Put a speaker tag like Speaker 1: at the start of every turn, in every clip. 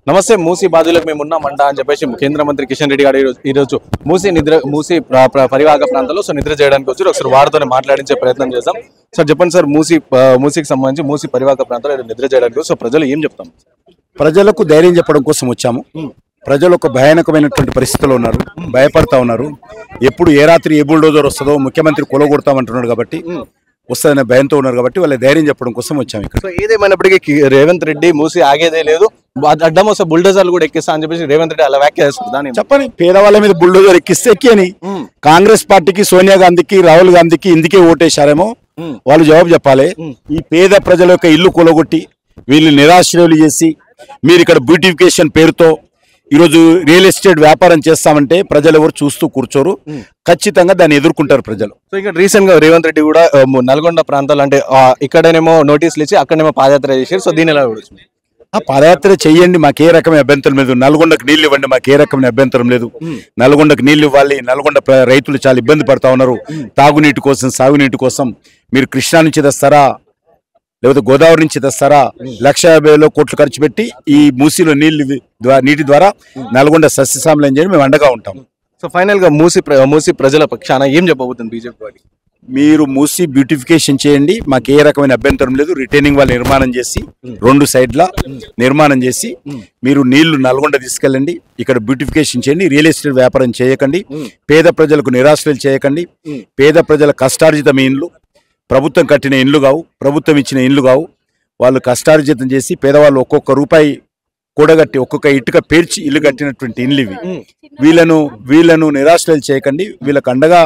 Speaker 1: నమస్తే మూసీ బాధితులకు మేము ఉన్నామంట అని చెప్పేసి కేంద్ర మంత్రి కిషన్ రెడ్డి గారు ఈరోజు మూసీ పరివాహక ప్రాంతాల్లో నిద్ర చేయడానికి వచ్చి ఒకసారి వారితోనే మాట్లాడించే ప్రయత్నం చేద్దాం. సార్ చెప్పండి సార్, మూసీకి సంబంధించి మూసీ పరివాహక ప్రాంతాల్లో నిద్ర చేయడానికి సో ప్రజలు ఏం చెప్తాం?
Speaker 2: ప్రజలకు ధైర్యం చెప్పడం కోసం వచ్చాము. ప్రజలు ఒక భయానకమైనటువంటి పరిస్థితుల్లో ఉన్నారు, భయపడతా ఉన్నారు. ఎప్పుడు ఏ రాత్రి ఏ బుల్డోజర్ వస్తుందో ముఖ్యమంత్రి కొలగొడతామంటున్నాడు కాబట్టి వస్తుందనే భయంతో ఉన్నారు కాబట్టి వాళ్ళ ధైర్యం చెప్పడం కోసం వచ్చాము ఇక్కడ.
Speaker 1: సో ఏదేమైనప్పటికీ రేవంత్ రెడ్డి మూసీ ఆగేదే లేదు, అడ్డం వస్తే బుల్డోజర్లు కూడా ఎక్కిస్తా అని చెప్పేసి రేవంత్ రెడ్డి అలా వ్యాఖ్య చేస్తారు. దాన్ని
Speaker 2: చెప్పని పేదవాళ్ళ మీద బుల్డోజర్ ఎక్కి అని కాంగ్రెస్ పార్టీకి, సోనియా గాంధీకి, రాహుల్ గాంధీకి ఇందుకే ఓటేశారేమో వాళ్ళు జవాబు చెప్పాలి. ఈ పేద ప్రజల యొక్క ఇల్లు కూలగొట్టి వీళ్ళు నిరాశ్రయులు చేసి మీరు ఇక్కడ బ్యూటిఫికేషన్ పేరుతో ఈరోజు రియల్ ఎస్టేట్ వ్యాపారం చేస్తామంటే ప్రజలు ఎవరు చూస్తూ కూర్చోరు, ఖచ్చితంగా దాన్ని ఎదుర్కొంటారు ప్రజలు.
Speaker 1: సో ఇక్కడ రీసెంట్ గా రేవంత్ రెడ్డి కూడా నల్గొండ ప్రాంతాలు అంటే ఇక్కడనేమో నోటీసులు ఇచ్చి అక్కడనేమో పాదయాత్ర చేశారు. సో దీని ఎలా చూడొచ్చు?
Speaker 2: పాదయాత్ర చెయ్యండి, మాకే రకమైన అభ్యంతరం లేదు. నల్గొండకు నీళ్లు ఇవ్వండి, మాకే రకమైన అభ్యంతరం లేదు. నల్గొండకు నీళ్లు ఇవ్వాలి. నల్గొండ రైతులు చాలా ఇబ్బంది పడతా ఉన్నారు తాగునీటి కోసం, సాగునీటి కోసం. మీరు కృష్ణా నుంచి తెస్తారా లేకపోతే గోదావరి నుంచి తెస్తారా? 1,50,000 కోట్లు ఖర్చు పెట్టి ఈ మూసీలో నీటి ద్వారా నల్గొండ సస్యశ్యామలం చేయడం మేము అండగా ఉంటాం.
Speaker 1: సో ఫైనల్ గా మూసీ ప్రజల పక్షాన ఏం చెప్పబోతుంది బీజేపీ వారికి?
Speaker 2: మీరు మూసీ బ్యూటిఫికేషన్ చేయండి, మాకు ఏ రకమైన అభ్యంతరం లేదు. రిటైనింగ్ వాళ్ళు నిర్మాణం చేసి 2 సైడ్ల నిర్మాణం చేసి మీరు నీళ్లు నల్గొండ తీసుకెళ్ళండి, ఇక్కడ బ్యూటిఫికేషన్ చేయండి. రియల్ ఎస్టేట్ వ్యాపారం చేయకండి, పేద ప్రజలకు నిరాశ్రయాలు చేయకండి. పేద ప్రజల కష్టార్జిత ఇండ్లు, ప్రభుత్వం కట్టిన ఇండ్లు కావు, ప్రభుత్వం ఇచ్చిన ఇండ్లు కావు. వాళ్ళు కష్టార్జితం చేసి పేదవాళ్ళు ఒక్కొక్క రూపాయి కూడగట్టి ఒక్కొక్క ఇటుక పేర్చి ఇల్లు కట్టినటువంటి ఇండ్లు ఇవి. వీళ్ళను నిరాశ్రయాలు చేయకండి. వీళ్ళకి అండగా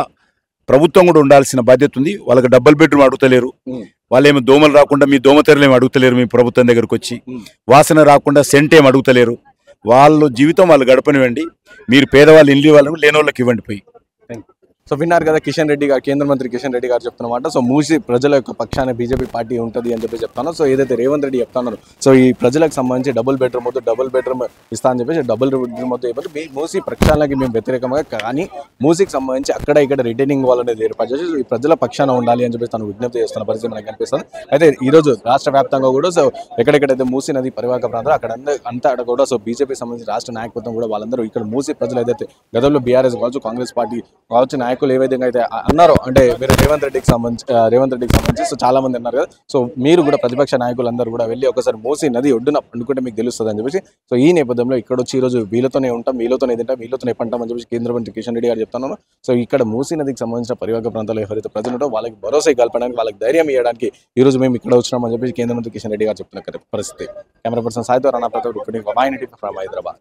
Speaker 2: ప్రభుత్వం కూడా ఉండాల్సిన బాధ్యత ఉంది. వాళ్ళకి డబుల్ బెడ్రూమ్ అడుగుతలేరు, వాళ్ళేమి దోమలు రాకుండా మీ దోమతెరలు ఏమి అడుగుతలేరు, మీ ప్రభుత్వం దగ్గరకు వచ్చి వాసన రాకుండా సెంట్ ఏమి అడుగుతలేరు. వాళ్ళ జీవితం వాళ్ళు గడపనివ్వండి. మీరు పేదవాళ్ళు ఇండ్లు వాళ్ళకు లేని వాళ్ళకి ఇవ్వండి పోయి.
Speaker 1: సో విన్నారు కదా కిషన్ రెడ్డి గారు, కేంద్ర మంత్రి కిషన్ రెడ్డి గారు చెప్తున్నమాట. సో మూసీ ప్రజల యొక్క పక్షాన బీజేపీ పార్టీ ఉంటుంది అని చెప్పి చెప్తాను. సో ఏదైతే రేవంత్ రెడ్డి చెప్తున్నారు, సో ఈ ప్రజలకు సంబంధించి డబుల్ బెడ్రూమ్ ఇస్తా అని చెప్పేసి డబుల్ బెడ్రూమ్ ఇవ్వాలి. మీ మూసీ ప్రక్షాళనకి మేము వ్యతిరేకంగా, కానీ మూసీకి సంబంధించి అక్కడ ఇక్కడ రిటైనింగ్ వాల్ అనేది ఏర్పాటు చేసి ఈ ప్రజల పక్షాన ఉండాలి అని చెప్పి తను విజ్ఞప్తి చేస్తున్న పరిస్థితి మనకు కనిపిస్తుంది. అయితే ఈ రోజు రాష్ట్ర వ్యాప్తంగా కూడా సో ఎక్కడెక్కడైతే మూసీ నది పరివాహక ప్రాంతాలు అక్కడ అంతా కూడా సో బీజేపీ సంబంధించి రాష్ట్ర నాయకత్వం కూడా వాళ్ళందరూ ఇక్కడ మూసీ ప్రజలు ఏదైతే గతంలో బీఆర్ఎస్ కావచ్చు, కాంగ్రెస్ పార్టీ కావచ్చు నాయకులు ఏ విధంగా అయితే అన్నారో, అంటే మీరు రేవంత్ రెడ్డికి సంబంధించి సో చాలా మంది అన్నారు కదా. సో మీరు కూడా ప్రతిపక్ష నాయకులందరూ కూడా వెళ్ళి ఒకసారి మూసీ నది ఒడ్డున పండుకుంటే మీకు తెలుస్తుంది అని చెప్పేసి సో ఈ నేపథ్యంలో ఇక్కడ వచ్చి ఈ రోజు వీళ్ళతోనే ఉంటాం, వీళ్ళతోనే తింటాం, వీళ్ళతోనే పంటాం అని చెప్పేసి కేంద్ర మంత్రి కిషన్ రెడ్డి గారు చెప్తున్నాను. సో ఇక్కడ మూసీ నదికి సంబంధించిన పరివాహక ప్రాంతాల్లో ఎవరైతే ప్రజలు ఉంటారో వాళ్ళకి భరోసా కల్పడానికి, వాళ్ళకి ధైర్యం ఇవ్వడానికి ఈ రోజు మేము ఇక్కడ వచ్చినామని చెప్పేసి కేంద్ర మంత్రి కిషన్ రెడ్డి గారు చెప్తున్న పరిస్థితి. కెమెరా పర్సన్ సాయితో రాణా ప్రతాప్, హైదరాబాద్.